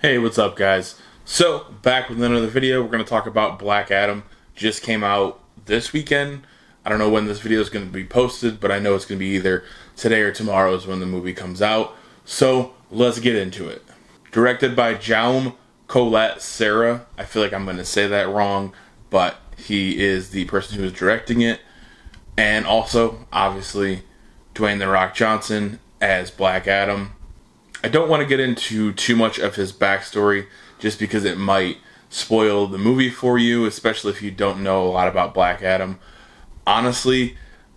Hey, what's up, guys? So, back with another video. We're going to talk about Black Adam. Just came out this weekend. I don't know when this video is going to be posted, but I know it's going to be either today or tomorrow is when the movie comes out. So, let's get into it. Directed by Jaume Collet-Serra. I feel like I'm going to say that wrong, but he is the person who is directing it. And also, obviously, Dwayne "The Rock" Johnson as Black Adam. I don't want to get into too much of his backstory just because it might spoil the movie for you, especially if you don't know a lot about Black Adam. Honestly,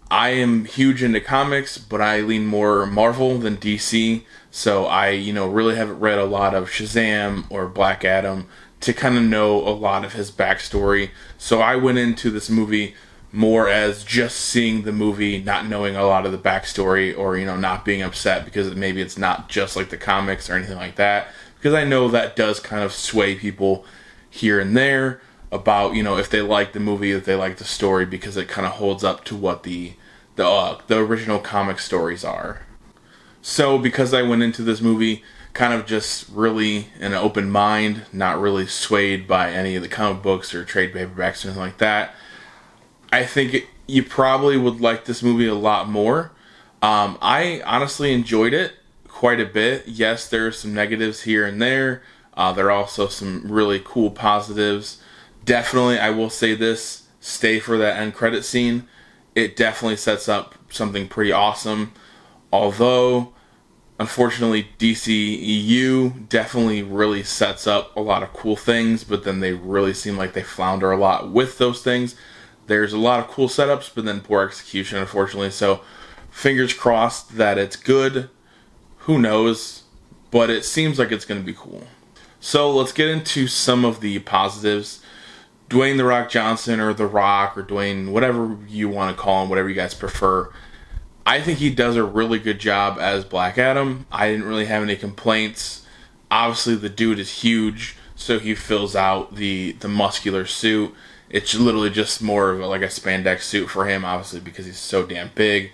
I am huge into comics, but I lean more Marvel than DC, so I, really haven't read a lot of Shazam or Black Adam to kind of know a lot of his backstory. So I went into this movie more as just seeing the movie, not knowing a lot of the backstory, or not being upset because maybe it's not just like the comics or anything like that, because I know that does kind of sway people here and there about if they like the movie, if they like the story, because it kind of holds up to what the original comic stories are. So because I went into this movie kind of just really in an open mind, not really swayed by any of the comic books or trade paperbacks or anything like that, I think you probably would like this movie a lot more. I honestly enjoyed it quite a bit. Yes, there are some negatives here and there. There are also some really cool positives. Definitely, I will say this, stay for that end credit scene. It definitely sets up something pretty awesome. Although, unfortunately, DCEU definitely really sets up a lot of cool things, but then they really seem like they flounder a lot with those things. There's a lot of cool setups, but then poor execution, unfortunately. So, fingers crossed that it's good. Who knows? But it seems like it's going to be cool. So, let's get into some of the positives. Dwayne "The Rock" Johnson, or The Rock, or Dwayne, whatever you want to call him, whatever you guys prefer. I think he does a really good job as Black Adam. I didn't really have any complaints. Obviously, the dude is huge, so he fills out the muscular suit. It's literally just more of like a spandex suit for him, obviously, because he's so damn big.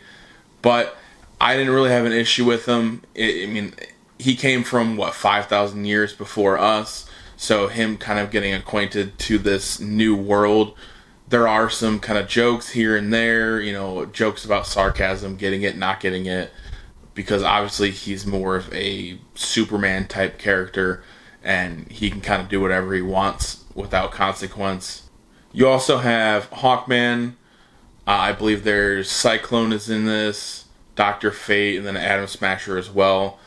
But I didn't really have an issue with him. He came from, 5,000 years before us. So him kind of getting acquainted to this new world. There are some kind of jokes here and there, jokes about sarcasm, getting it, not getting it. Because obviously he's more of a Superman type character, and he can kind of do whatever he wants without consequence. You also have Hawkman. I believe there's Cyclone is in this, Dr. Fate, and then Atom Smasher as well.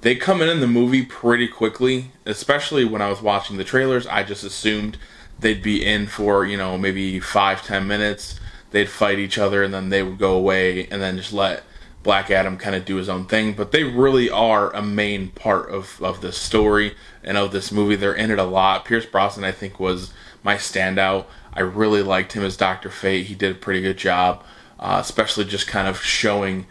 They come in the movie pretty quickly, especially when I was watching the trailers. I just assumed they'd be in for, maybe 5-10 minutes. They'd fight each other, and then they would go away, and then just let Black Adam kind of do his own thing. But they really are a main part of this story and of this movie. They're in it a lot. Pierce Brosnan, I think, was my standout. I really liked him as Dr. Fate. He did a pretty good job, especially just kind of showing,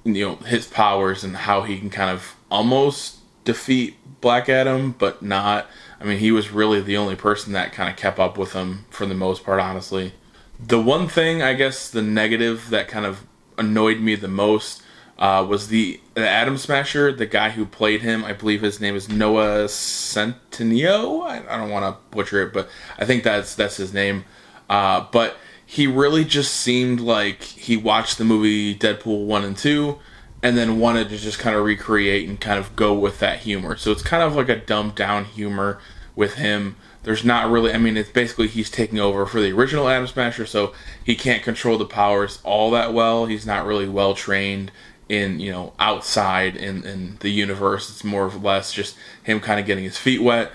his powers and how he can kind of almost defeat Black Adam, but not. He was really the only person that kind of kept up with him for the most part, honestly. The one thing, I guess, the negative that kind of annoyed me the most was the Atom Smasher, the guy who played him. I believe his name is Noah Centineo. I don't want to butcher it, but I think that's his name. But he really just seemed like he watched the movie Deadpool 1 and 2 and then wanted to just kind of recreate and kind of go with that humor. So it's kind of like a dumbed down humor with him. There's not really, it's basically he's taking over for the original Atom Smasher, so he can't control the powers all that well. He's not really well trained in, outside in the universe. It's more or less just him kind of getting his feet wet.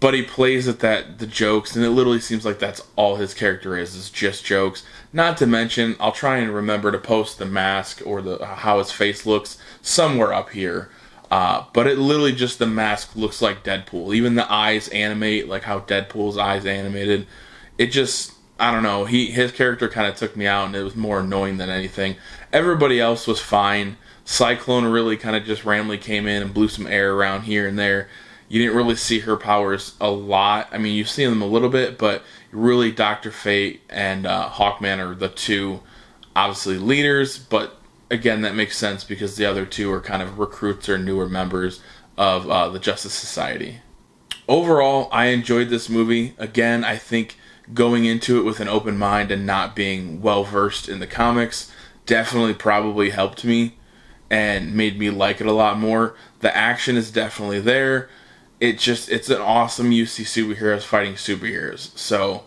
But he plays at the jokes, and it literally seems like that's all his character is just jokes. Not to mention, I'll try and remember to post the mask or how his face looks somewhere up here. But it literally just, the mask looks like Deadpool. Even the eyes animate like how Deadpool's eyes animated. It just, I don't know, his character kind of took me out, and it was more annoying than anything. Everybody else was fine. Cyclone really kind of just randomly came in and blew some air around here and there. You didn't really see her powers a lot. You see them a little bit, but really Dr. Fate and Hawkman are the two, obviously, leaders. But again, that makes sense because the other two are kind of recruits or newer members of the Justice Society. Overall, I enjoyed this movie. Again, I think going into it with an open mind and not being well versed in the comics definitely probably helped me and made me like it a lot more. The action is definitely there. It's an awesome use superheroes fighting superheroes. So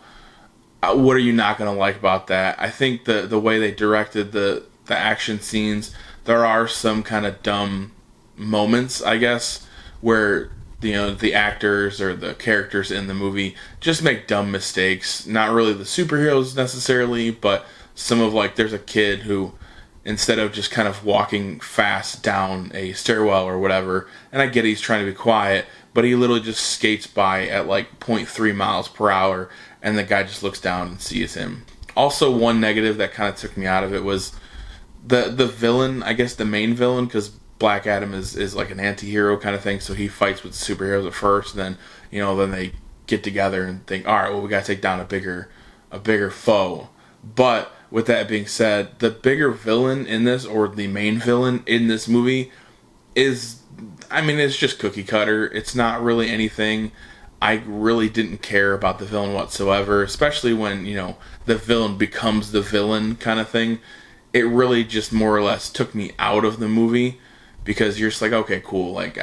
what are you not going to like about that? I think the way they directed the action scenes, there are some kind of dumb moments, I guess, where the actors or the characters in the movie just make dumb mistakes. Not really the superheroes necessarily, but some of, like, there's a kid who, instead of just kind of walking fast down a stairwell or whatever, and I get he's trying to be quiet, but he literally just skates by at like 0.3 miles per hour, and the guy just looks down and sees him. Also, one negative that kind of took me out of it was the villain, I guess the main villain, because Black Adam is like an anti-hero kind of thing, so he fights with the superheroes at first, and then they get together and think, alright, well, we gotta take down a bigger foe. But with that being said, the bigger villain in this, or the main villain in this movie, it's just cookie cutter. It's not really anything. I really didn't care about the villain whatsoever, especially when, the villain becomes the villain kind of thing. It really just more or less took me out of the movie, because you're just like, okay, cool, like,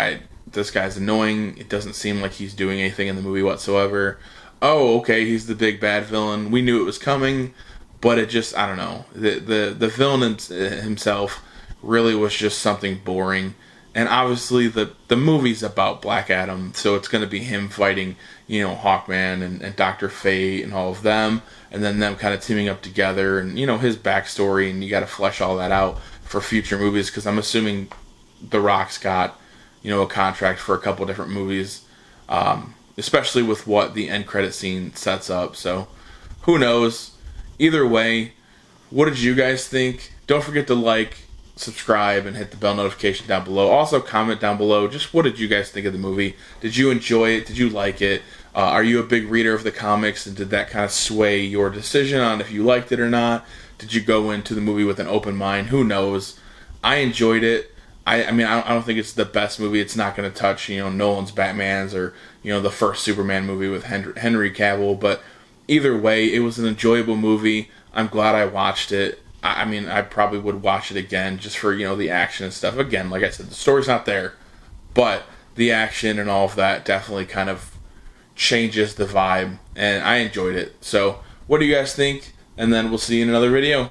this guy's annoying. It doesn't seem like he's doing anything in the movie whatsoever. Oh, okay, he's the big bad villain. We knew it was coming. But it just, I don't know, the villain himself really was just something boring. And obviously the movie's about Black Adam, so it's going to be him fighting, Hawkman and Dr. Fate and all of them, and then them kind of teaming up together, and, his backstory, and you got to flesh all that out for future movies, because I'm assuming The Rock's got, a contract for a couple different movies, especially with what the end credit scene sets up, so who knows. Either way, what did you guys think? Don't forget to like, subscribe, and hit the bell notification down below. Also, comment down below, just what did you guys think of the movie? Did you enjoy it? Did you like it? Are you a big reader of the comics, and did that kind of sway your decision on if you liked it or not? Did you go into the movie with an open mind? Who knows? I enjoyed it. I don't think it's the best movie. It's not going to touch, Nolan's Batman's, or, the first Superman movie with Henry Cavill, but either way, it was an enjoyable movie. I'm glad I watched it. I probably would watch it again just for, the action and stuff. Again, like I said, the story's not there, but the action and all of that definitely kind of changes the vibe, and I enjoyed it. So, what do you guys think? And then we'll see you in another video.